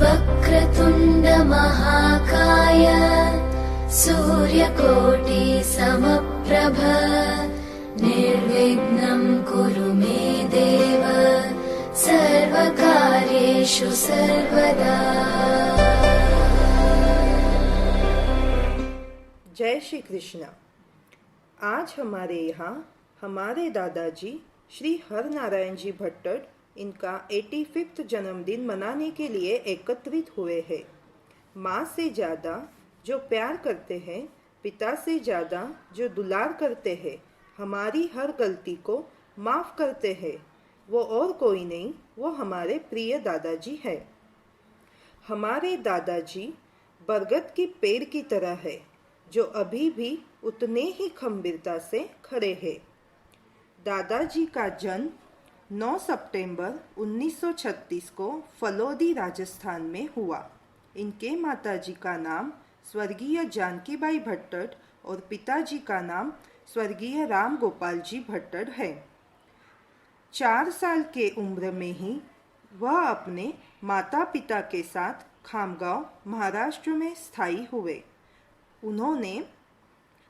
वक्रतुण्ड महाकाय सूर्यकोटि समप्रभ निर्विघ्नं कुरु मे देव सर्वकार्येषु सर्वदा। जय श्री कृष्ण। आज हमारे यहाँ हमारे दादाजी श्री हरनारायण जी भट्टर इनका 85वां जन्मदिन मनाने के लिए एकत्रित हुए हैं। माँ से ज़्यादा जो प्यार करते हैं, पिता से ज़्यादा जो दुलार करते हैं, हमारी हर गलती को माफ़ करते हैं, वो और कोई नहीं, वो हमारे प्रिय दादाजी है। हमारे दादाजी बरगद की पेड़ की तरह है जो अभी भी उतने ही खंभीरता से खड़े हैं। दादाजी का जन्म 9 सितंबर 1936 को फलोदी राजस्थान में हुआ। इनके माताजी का नाम स्वर्गीय जानकीबाई भट्टर और पिताजी का नाम स्वर्गीय राम गोपाल जी भट्टर है। 4 साल के उम्र में ही वह अपने माता पिता के साथ खामगांव महाराष्ट्र में स्थायी हुए। उन्होंने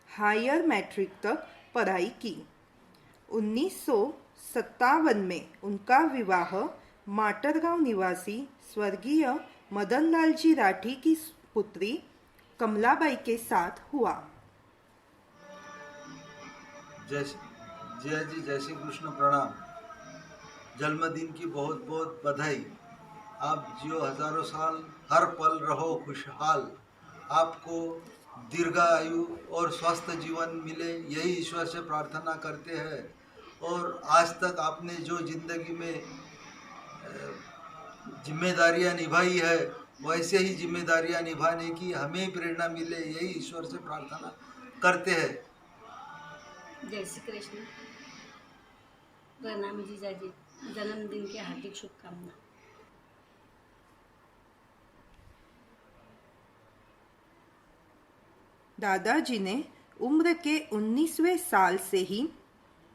हायर मैट्रिक तक पढ़ाई की। 1957 में उनका विवाह माटरगांव निवासी स्वर्गीय मदनलाल जी राठी की पुत्री कमलाबाई के साथ हुआ। जय श्री कृष्ण। प्रणाम। जन्मदिन की बहुत बहुत बधाई। आप जियो हजारों साल, हर पल रहो खुशहाल। आपको दीर्घायु और स्वस्थ जीवन मिले, यही ईश्वर से प्रार्थना करते हैं। और आज तक आपने जो जिंदगी में जिम्मेदारियां निभाई है, वैसे ही जिम्मेदारियां निभाने की हमें प्रेरणा मिले, यही ईश्वर से प्रार्थना करते हैं। जय श्री कृष्ण। प्रणाम जीजाजी। जन्मदिन की हार्दिक शुभकामना। दादाजी ने उम्र के 19वें साल से ही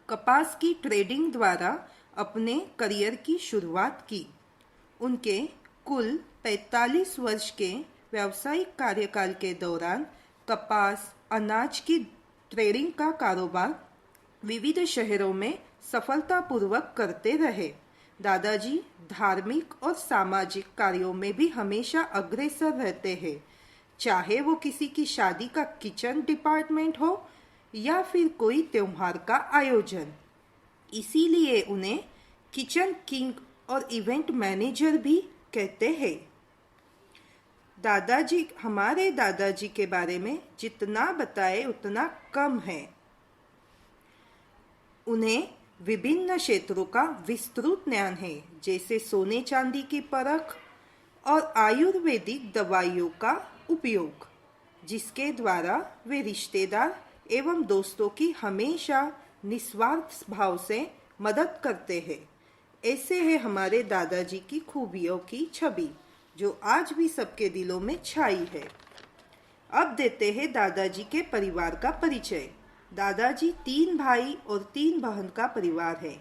कपास की ट्रेडिंग द्वारा अपने करियर की शुरुआत की। उनके कुल 45 वर्ष के व्यावसायिक कार्यकाल के दौरान कपास, अनाज की ट्रेडिंग का कारोबार विविध शहरों में सफलतापूर्वक करते रहे। दादाजी धार्मिक और सामाजिक कार्यों में भी हमेशा अग्रसर रहते हैं, चाहे वो किसी की शादी का किचन डिपार्टमेंट हो या फिर कोई त्योहार का आयोजन। इसीलिए उन्हें किचन किंग और इवेंट मैनेजर भी कहते हैं। हमारे दादाजी के बारे में जितना बताए उतना कम है। उन्हें विभिन्न क्षेत्रों का विस्तृत ज्ञान है, जैसे सोने चांदी की परख और आयुर्वेदिक दवाइयों का उपयोग, जिसके द्वारा वे रिश्तेदार एवं दोस्तों की हमेशा निस्वार्थ भाव से मदद करते हैं। ऐसे है हमारे दादाजी की खूबियों की छवि, जो आज भी सबके दिलों में छाई है। अब देते हैं दादाजी के परिवार का परिचय। दादाजी 3 भाई और 3 बहन का परिवार है।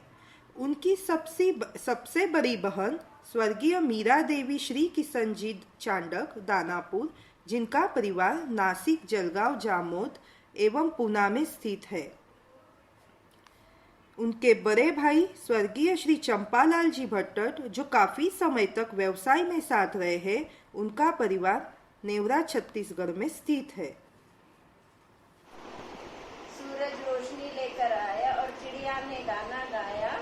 उनकी सबसे बड़ी बहन स्वर्गीय मीरा देवी श्री किशन जी चांडक दानापुर, जिनका परिवार नासिक, जलगांव, जामोद एवं पूना में स्थित है। उनके बड़े भाई स्वर्गीय श्री चंपालाल जी भट्टर, जो काफी समय तक व्यवसाय में साथ रहे हैं, उनका परिवार नेवरा छत्तीसगढ़ में स्थित है। सूरज रोशनी लेकर आया और चिड़िया ने गाना गाया,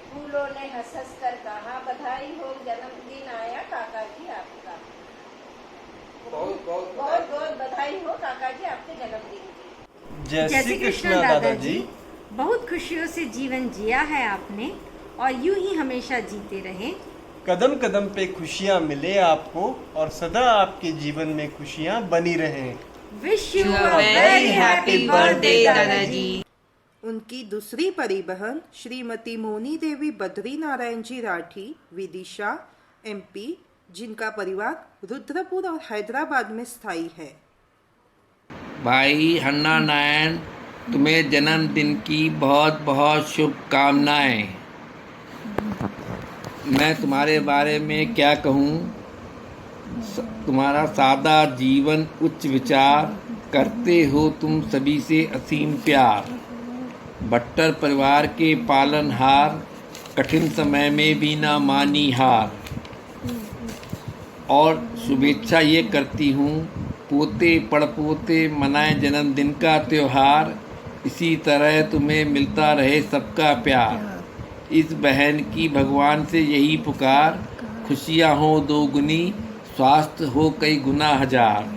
फूलों ने हंस हंस कर कहा, बधाई हो जन्मदिन आया काका जी आपका। बहुत बहुत बधाई हो काका जी आपके जन्मदिन की। जय श्री कृष्ण दादाजी। बहुत खुशियों से जीवन जिया है आपने और यूं ही हमेशा जीते रहें। कदम कदम पे खुशियाँ मिले आपको और सदा आपके जीवन में खुशियाँ बनी रहें। Wish you a very happy birthday दादाजी। उनकी दूसरी बड़ी बहन श्रीमती मोनी देवी बद्री नारायण जी राठी विदिशा MP, जिनका परिवार रुद्रपुर और हैदराबाद में स्थायी है। भाई हन्ना नारायण, तुम्हें जन्मदिन की बहुत बहुत शुभकामनाएं। मैं तुम्हारे बारे में क्या कहूँ, तुम्हारा सादा जीवन, उच्च विचार, करते हो तुम सभी से असीम प्यार। भट्टर परिवार के पालनहार, कठिन समय में भी ना मानी हार। और शुभेच्छा ये करती हूँ, पोते पड़पोते मनाए जन्मदिन का त्योहार, इसी तरह तुम्हें मिलता रहे सबका प्यार। इस बहन की भगवान से यही पुकार, खुशियाँ हो दोगुनी, स्वास्थ्य हो कई गुना हजार।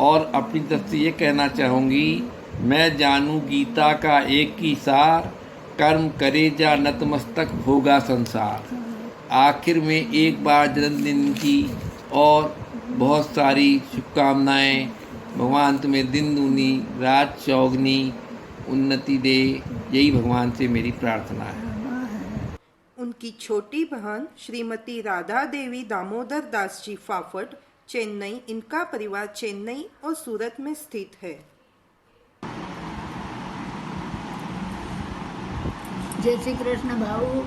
और अपनी तरफ से ये कहना चाहूँगी, मैं जानूँ गीता का एक ही सार, कर्म करे जा नतमस्तक होगा संसार। आखिर में एक बार जन्मदिन की और बहुत सारी शुभकामनाएं। भगवान तुम्हें दिन दूनी रात चौगनी उन्नति दे, यही भगवान से मेरी प्रार्थना है। उनकी छोटी बहन श्रीमती राधा देवी दामोदर दास जी फाफट, चेन्नई। इनका परिवार चेन्नई और सूरत में स्थित है। जय श्री कृष्ण भाऊ,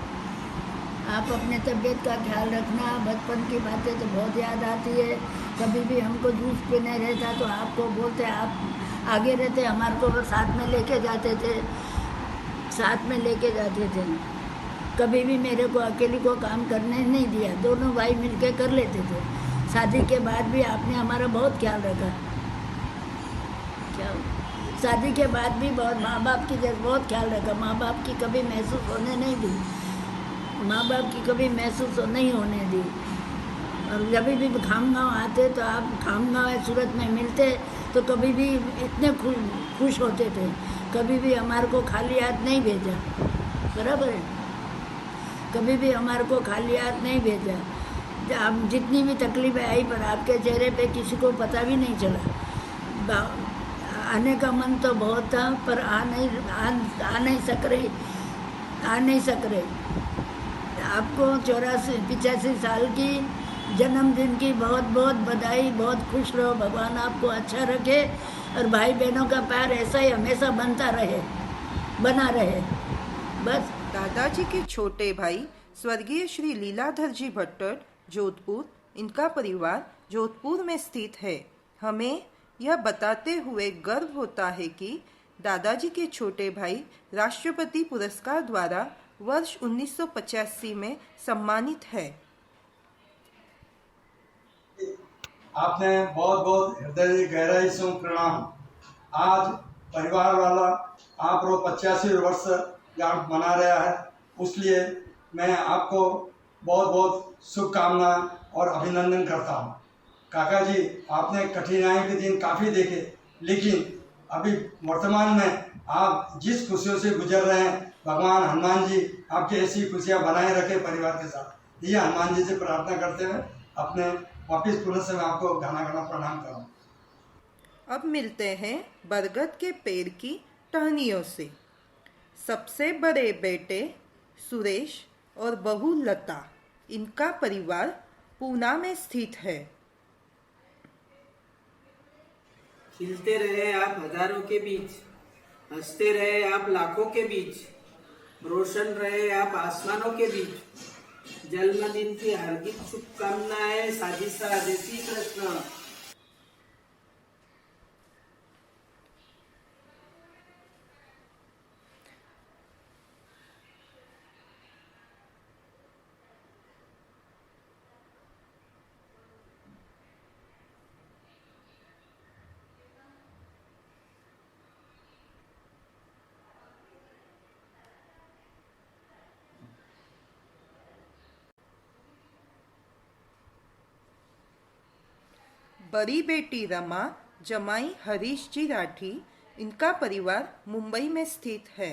आप अपने तबीयत का ख्याल रखना। बचपन की बातें तो बहुत याद आती है। कभी भी हमको जूस पीने रहता तो आपको बोलते, आप आगे रहते, हमारे को साथ में लेके जाते थे, साथ में लेके जाते थे। कभी भी मेरे को अकेली को काम करने नहीं दिया, दोनों भाई मिलके कर लेते थे। शादी के बाद भी आपने हमारा बहुत ख्याल रखा। क्या शादी के बाद भी बहुत माँ बाप की बहुत ख्याल रखा। माँ बाप की कभी महसूस होने नहीं दी, माँ बाप की कभी महसूस नहीं होने दी। और जब भी खामगांव आते तो आप खामगांव सूरत में मिलते तो कभी भी इतने खुश होते थे। कभी भी हमारे को खाली हाथ नहीं भेजा, बराबर है, कभी भी हमारे को खाली हाथ नहीं भेजा। अब जितनी भी तकलीफें आई पर आपके चेहरे पे किसी को पता भी नहीं चला। आने का मन तो बहुत था पर आ नहीं सक रहे। आपको 85 साल की जन्मदिन की बहुत बहुत बधाई। बहुत खुश रहो, भगवान आपको अच्छा रखे और भाई बहनों का प्यार ऐसा ही हमेशा बना रहे बस। दादाजी के छोटे भाई स्वर्गीय श्री लीलाधर जी भट्टर, जोधपुर। इनका परिवार जोधपुर में स्थित है। हमें यह बताते हुए गर्व होता है कि दादाजी के छोटे भाई राष्ट्रपति पुरस्कार द्वारा वर्ष 1985 में सम्मानित है। आपने बहुत बहुत हृदय गहराई से प्रणाम। आज परिवार वाला आप 85 वर्ष यहाँ मना रहा है, उसलिए मैं आपको बहुत बहुत शुभकामना और अभिनंदन करता हूँ। काका जी, आपने कठिनाइयों के दिन काफ़ी देखे, लेकिन अभी वर्तमान में आप जिस खुशियों से गुजर रहे हैं, भगवान हनुमान जी आपकी ऐसी खुशियाँ बनाए रखे परिवार के साथ। ये हनुमान जी से प्रार्थना करते हुए अपने वापिस पुनः से मैं आपको गाना प्रणाम करूँ। अब मिलते हैं बरगद के पेड़ की टहनियों से। सबसे बड़े बेटे सुरेश और बहू लता, इनका परिवार पूना में स्थित है। खिलते रहे आप हजारों के बीच, हंसते रहे आप लाखों के बीच, रोशन रहे आप आसमानों के बीच। जन्मदिन की हार्दिक शुभकामनाएं साजिशा। जय श्री कृष्ण। बड़ी बेटी रमा, जमाई हरीश जी राठी, इनका परिवार मुंबई में स्थित है।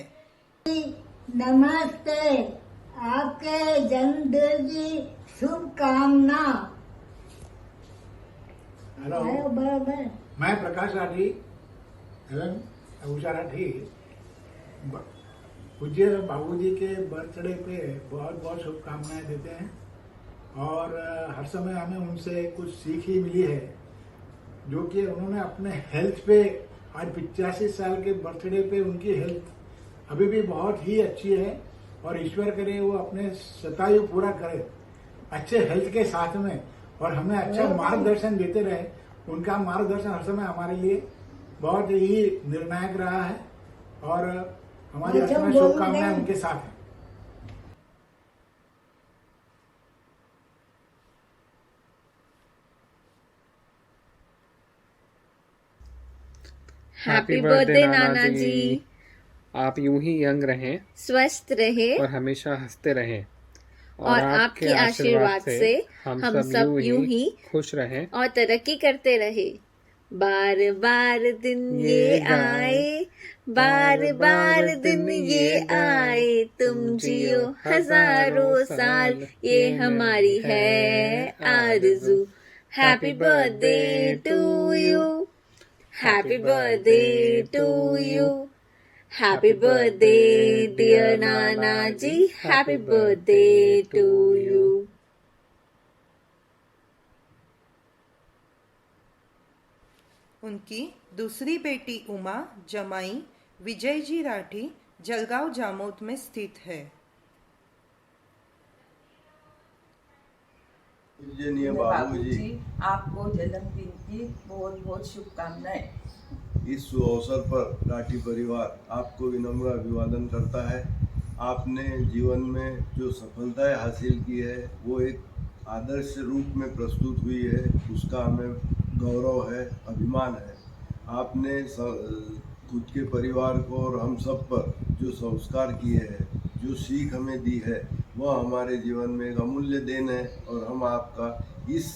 नमस्ते, आपके जन्मदिन की शुभकामना। हेलो, मैं प्रकाश राठी एवं उषा राठी पूज्य बाबूजी के बर्थडे पे बहुत बहुत शुभकामनाएं देते हैं। और हर समय हमें उनसे कुछ सीख ही मिली है, जो कि उन्होंने अपने हेल्थ पे, आज 85 साल के बर्थडे पे उनकी हेल्थ अभी भी बहुत ही अच्छी है। और ईश्वर करे वो अपने शतायु पूरा करे अच्छे हेल्थ के साथ में, और हमें अच्छा मार्गदर्शन देते रहे। उनका मार्गदर्शन हर समय हमारे लिए बहुत ही निर्णायक रहा है और हमारी हर समय शुभकामनाएं उनके साथ हैं। हैप्पी बर्थडे नाना जी। आप यूं ही यंग रहें, स्वस्थ रहे और हमेशा हंसते रहें और आपके आशीर्वाद से हम सब यूं ही खुश रहें और तरक्की करते रहे। बार बार दिन ये आए, बार बार दिन ये आए, तुम जियो हजारों साल, ये हमारी है आरज़ू। Happy birthday to you, happy birthday to you, happy birthday dear nana ji, happy birthday to you. उनकी दूसरी बेटी उमा जमाई विजयजी राठी जलगांव जामोद में स्थित है। पूजनीय बाबूजी, आपको जन्मदिन की बहुत बहुत शुभकामनाएं। इस शुभ अवसर पर राठी परिवार आपको विनम्र अभिवादन करता है। आपने जीवन में जो सफलताएं हासिल की है वो एक आदर्श रूप में प्रस्तुत हुई है, उसका हमें गौरव है, अभिमान है। आपने खुद के परिवार को और हम सब पर जो संस्कार किए हैं, जो सीख हमें दी है, वह हमारे जीवन में एक अमूल्य देन है और हम आपका इस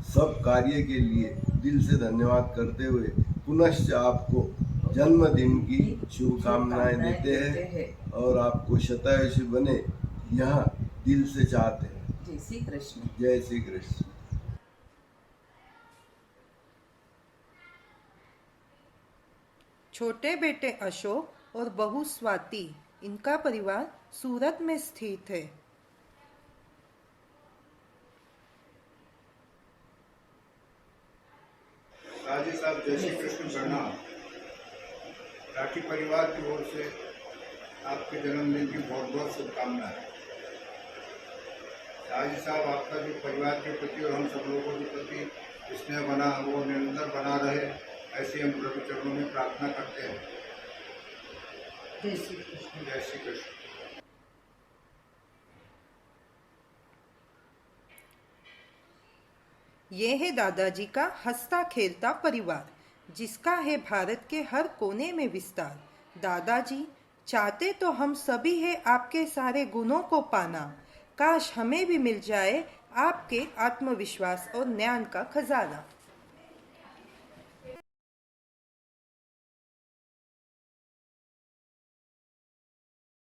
सब कार्य के लिए दिल से धन्यवाद करते हुए पुनश्च आपको जन्मदिन की शुभकामनाएं देते हैं और आपको शतायुषी बने यहाँ दिल से चाहते हैं। जय श्री कृष्ण। जय श्री कृष्ण। छोटे बेटे अशोक और बहू स्वाति, इनका परिवार सूरत में स्थित है। राजी साहब, जय श्री कृष्ण, प्रणाम। राठी परिवार की ओर से आपके जन्मदिन की बहुत बहुत शुभकामनाएं। राजी साहब, आपका जो परिवार के प्रति और हम सब लोगों के प्रति स्नेह बना वो निरंतर बना रहे, ऐसे हम प्रभु चरणों में प्रार्थना करते हैं। जय श्री कृष्ण। जय श्री कृष्ण। ये है दादाजी का हंसता खेलता परिवार, जिसका है भारत के हर कोने में विस्तार। दादाजी चाहते तो हम सभी है आपके सारे गुणों को पाना, काश हमें भी मिल जाए आपके आत्मविश्वास और ज्ञान का खजाना।